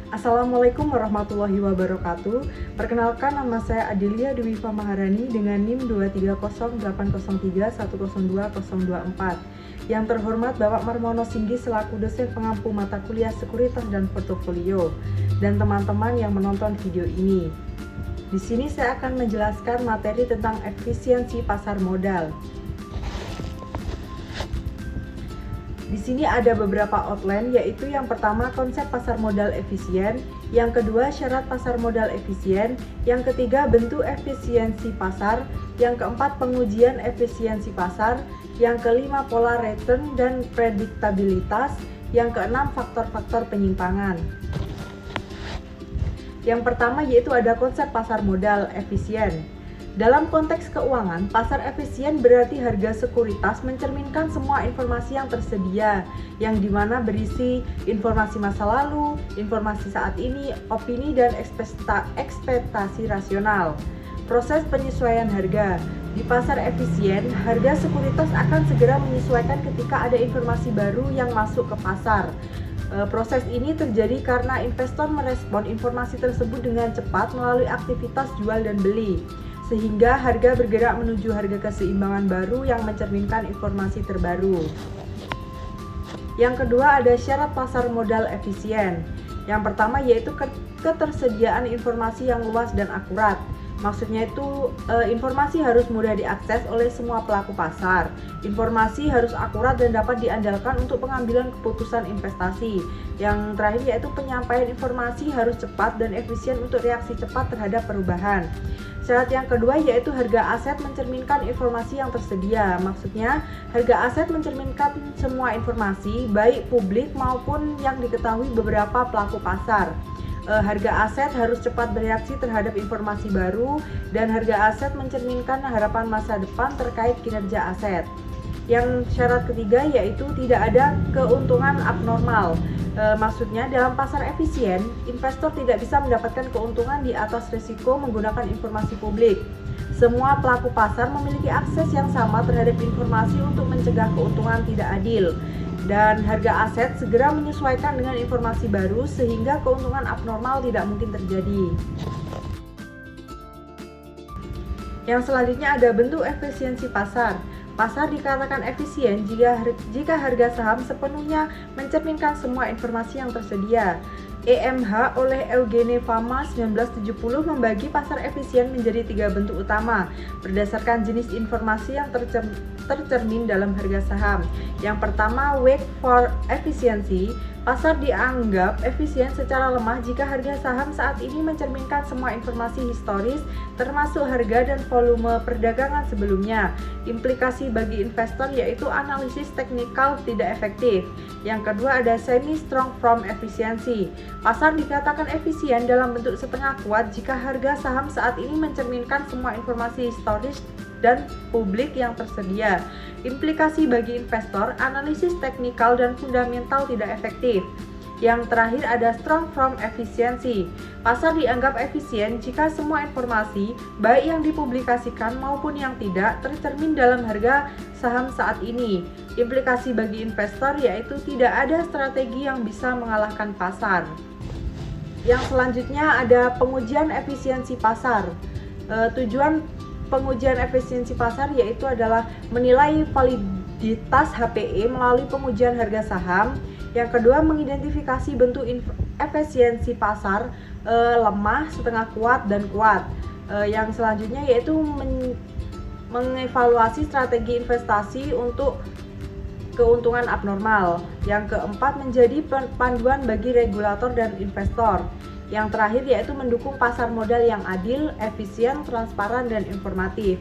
Assalamualaikum warahmatullahi wabarakatuh. Perkenalkan, nama saya Adelia Dwifa Maharani dengan NIM 2308031020024. Yang terhormat Bapak Marmono Singgi selaku dosen pengampu mata kuliah sekuritas dan portofolio, dan teman-teman yang menonton video ini. Di sini saya akan menjelaskan materi tentang efisiensi pasar modal. Di sini ada beberapa outline, yaitu yang pertama konsep pasar modal efisien, yang kedua syarat pasar modal efisien, yang ketiga bentuk efisiensi pasar, yang keempat pengujian efisiensi pasar, yang kelima pola return dan prediktabilitas, yang keenam faktor-faktor penyimpangan. Yang pertama yaitu ada konsep pasar modal efisien. Dalam konteks keuangan, pasar efisien berarti harga sekuritas mencerminkan semua informasi yang tersedia, yang dimana berisi informasi masa lalu, informasi saat ini, opini, dan ekspektasi rasional. Proses penyesuaian harga. Di pasar efisien, harga sekuritas akan segera menyesuaikan ketika ada informasi baru yang masuk ke pasar. Proses ini terjadi karena investor merespon informasi tersebut dengan cepat melalui aktivitas jual dan beli, sehingga harga bergerak menuju harga keseimbangan baru yang mencerminkan informasi terbaru. Yang kedua ada syarat pasar modal efisien. Yang pertama yaitu ketersediaan informasi yang luas dan akurat. Maksudnya itu informasi harus mudah diakses oleh semua pelaku pasar. Informasi harus akurat dan dapat diandalkan untuk pengambilan keputusan investasi. Yang terakhir yaitu penyampaian informasi harus cepat dan efisien untuk reaksi cepat terhadap perubahan. Syarat yang kedua yaitu harga aset mencerminkan informasi yang tersedia. Maksudnya, harga aset mencerminkan semua informasi, baik publik maupun yang diketahui beberapa pelaku pasar. Harga aset harus cepat bereaksi terhadap informasi baru, dan harga aset mencerminkan harapan masa depan terkait kinerja aset. Yang syarat ketiga yaitu tidak ada keuntungan abnormal. Maksudnya dalam pasar efisien, investor tidak bisa mendapatkan keuntungan di atas risiko menggunakan informasi publik. Semua pelaku pasar memiliki akses yang sama terhadap informasi untuk mencegah keuntungan tidak adil. Dan harga aset segera menyesuaikan dengan informasi baru sehingga keuntungan abnormal tidak mungkin terjadi. Yang selanjutnya ada bentuk efisiensi pasar. Pasar dikatakan efisien jika harga saham sepenuhnya mencerminkan semua informasi yang tersedia. EMH oleh Eugene Fama 1970 membagi pasar efisien menjadi 3 bentuk utama berdasarkan jenis informasi yang tercermin dalam harga saham. Yang pertama, weight for efficiency. Pasar dianggap efisien secara lemah jika harga saham saat ini mencerminkan semua informasi historis termasuk harga dan volume perdagangan sebelumnya. Implikasi bagi investor yaitu analisis teknikal tidak efektif. Yang kedua ada semi-strong from efficiency. Pasar dikatakan efisien dalam bentuk setengah kuat jika harga saham saat ini mencerminkan semua informasi historis dan publik yang tersedia. Implikasi bagi investor, analisis teknikal dan fundamental tidak efektif. Yang terakhir ada strong from efficiency. Pasar dianggap efisien jika semua informasi, baik yang dipublikasikan maupun yang tidak, tercermin dalam harga saham saat ini. Implikasi bagi investor yaitu tidak ada strategi yang bisa mengalahkan pasar. Yang selanjutnya ada pengujian efisiensi pasar. Tujuan pengujian efisiensi pasar yaitu adalah menilai validitas HPE melalui pengujian harga saham. Yang kedua, mengidentifikasi bentuk efisiensi pasar lemah, setengah kuat, dan kuat. Yang selanjutnya yaitu mengevaluasi strategi investasi untuk keuntungan abnormal. Yang keempat, menjadi panduan bagi regulator dan investor. Yang terakhir yaitu mendukung pasar modal yang adil, efisien, transparan, dan informatif.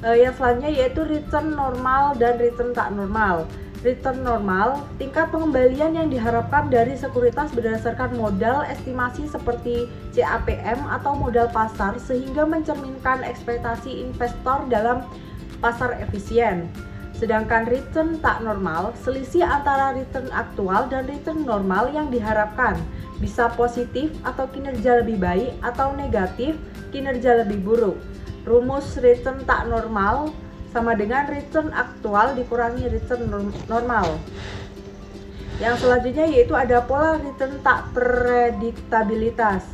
Yang selanjutnya yaitu return normal dan return tak normal. Return normal, tingkat pengembalian yang diharapkan dari sekuritas berdasarkan modal estimasi seperti CAPM atau modal pasar sehingga mencerminkan ekspektasi investor dalam pasar efisien. Sedangkan return tak normal, selisih antara return aktual dan return normal yang diharapkan bisa positif atau kinerja lebih baik atau negatif, kinerja lebih buruk. Rumus return tak normal sama dengan return aktual dikurangi return normal. Yang selanjutnya yaitu ada pola return tak prediktabilitas.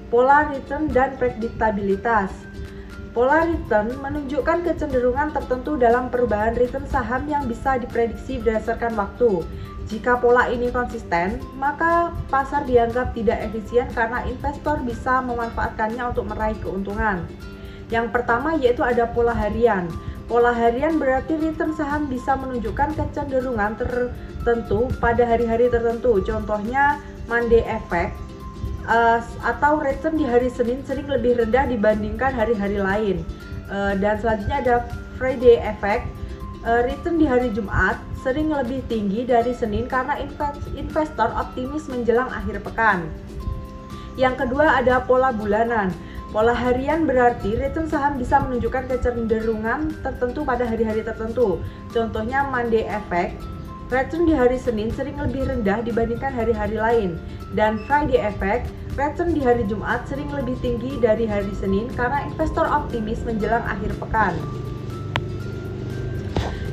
Pola return dan prediktabilitas. Pola return menunjukkan kecenderungan tertentu dalam perubahan return saham yang bisa diprediksi berdasarkan waktu. Jika pola ini konsisten, maka pasar dianggap tidak efisien karena investor bisa memanfaatkannya untuk meraih keuntungan. Yang pertama yaitu ada pola harian. Pola harian berarti return saham bisa menunjukkan kecenderungan tertentu pada hari-hari tertentu. Contohnya Monday Effect atau return di hari Senin sering lebih rendah dibandingkan hari-hari lain. Dan selanjutnya ada Friday Effect. Return di hari Jumat sering lebih tinggi dari Senin karena investor optimis menjelang akhir pekan. Yang kedua ada pola bulanan. Pola harian berarti return saham bisa menunjukkan kecenderungan tertentu pada hari-hari tertentu. Contohnya Monday Effect, return di hari Senin sering lebih rendah dibandingkan hari-hari lain. Dan Friday Effect, return di hari Jumat sering lebih tinggi dari hari Senin karena investor optimis menjelang akhir pekan.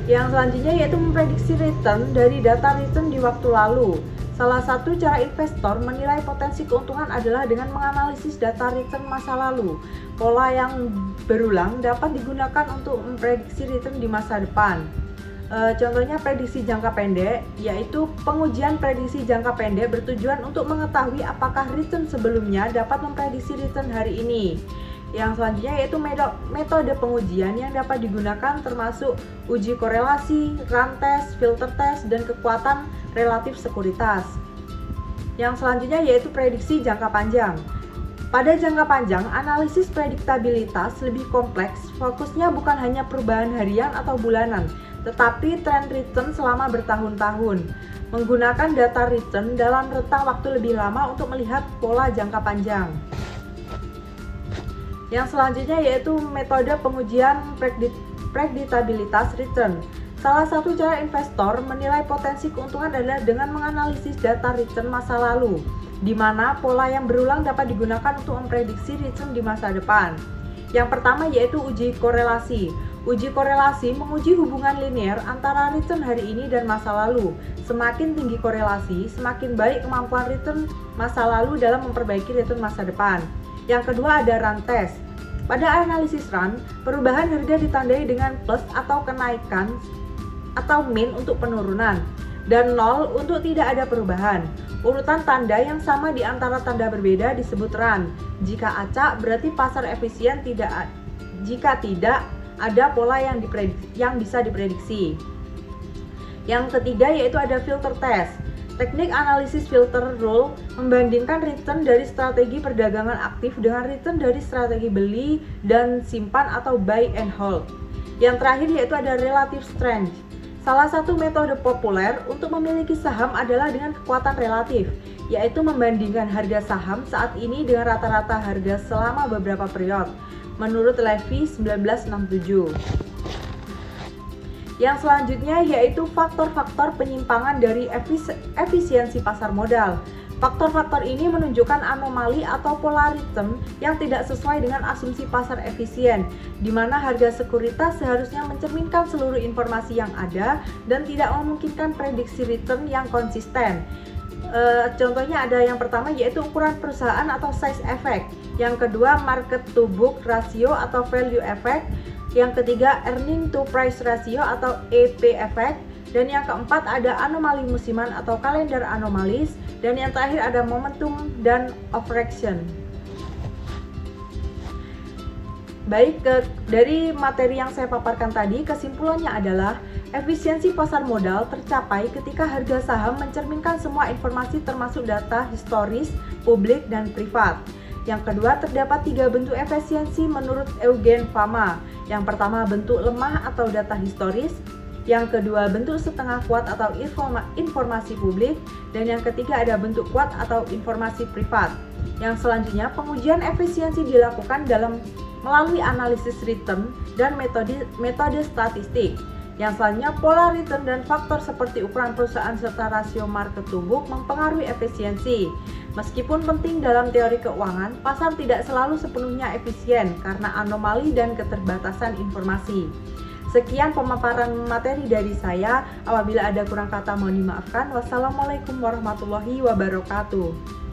Yang selanjutnya yaitu memprediksi return dari data return di waktu lalu. Salah satu cara investor menilai potensi keuntungan adalah dengan menganalisis data return masa lalu. Pola yang berulang dapat digunakan untuk memprediksi return di masa depan. Contohnya prediksi jangka pendek, yaitu pengujian prediksi jangka pendek bertujuan untuk mengetahui apakah return sebelumnya dapat memprediksi return hari ini. Yang selanjutnya yaitu metode pengujian yang dapat digunakan termasuk uji korelasi, run test, filter test, dan kekuatan relatif sekuritas. Yang selanjutnya yaitu prediksi jangka panjang. Pada jangka panjang, analisis prediktabilitas lebih kompleks, fokusnya bukan hanya perubahan harian atau bulanan, tetapi tren return selama bertahun-tahun. Menggunakan data return dalam rentang waktu lebih lama untuk melihat pola jangka panjang. Yang selanjutnya yaitu metode pengujian prediktabilitas return. Salah satu cara investor menilai potensi keuntungan adalah dengan menganalisis data return masa lalu, di mana pola yang berulang dapat digunakan untuk memprediksi return di masa depan. Yang pertama yaitu uji korelasi. Uji korelasi menguji hubungan linear antara return hari ini dan masa lalu. Semakin tinggi korelasi, semakin baik kemampuan return masa lalu dalam memperbaiki return masa depan. Yang kedua ada run test. Pada analisis run, perubahan harga ditandai dengan plus atau kenaikan atau min untuk penurunan dan 0 untuk tidak ada perubahan. Urutan tanda yang sama di antara tanda berbeda disebut run. Jika acak berarti pasar efisien, jika tidak ada pola yang bisa diprediksi. Yang ketiga yaitu ada filter test. Teknik analisis filter rule membandingkan return dari strategi perdagangan aktif dengan return dari strategi beli dan simpan atau buy and hold. Yang terakhir yaitu ada relative strength. Salah satu metode populer untuk memiliki saham adalah dengan kekuatan relatif, yaitu membandingkan harga saham saat ini dengan rata-rata harga selama beberapa periode, menurut Levy 1967. Yang selanjutnya yaitu faktor-faktor penyimpangan dari efisiensi pasar modal. Faktor-faktor ini menunjukkan anomali atau pola return yang tidak sesuai dengan asumsi pasar efisien, di mana harga sekuritas seharusnya mencerminkan seluruh informasi yang ada dan tidak memungkinkan prediksi return yang konsisten. Contohnya ada yang pertama yaitu ukuran perusahaan atau size effect, yang kedua market to book ratio atau value effect, yang ketiga earning to price ratio atau EP effect, dan yang keempat ada anomali musiman atau kalender anomalis, dan yang terakhir ada momentum dan overreaction. Baik, dari materi yang saya paparkan tadi, kesimpulannya adalah efisiensi pasar modal tercapai ketika harga saham mencerminkan semua informasi termasuk data historis, publik, dan privat. Yang kedua, terdapat 3 bentuk efisiensi menurut Eugen Fama. Yang pertama, bentuk lemah atau data historis. Yang kedua, bentuk setengah kuat atau informasi publik. Dan yang ketiga, ada bentuk kuat atau informasi privat. Yang selanjutnya, pengujian efisiensi dilakukan melalui analisis return dan metode statistik. Yang selanjutnya, pola return dan faktor seperti ukuran perusahaan serta rasio market to book mempengaruhi efisiensi. Meskipun penting dalam teori keuangan, pasar tidak selalu sepenuhnya efisien karena anomali dan keterbatasan informasi. Sekian pemaparan materi dari saya. Apabila ada kurang kata mohon dimaafkan. Wassalamualaikum warahmatullahi wabarakatuh.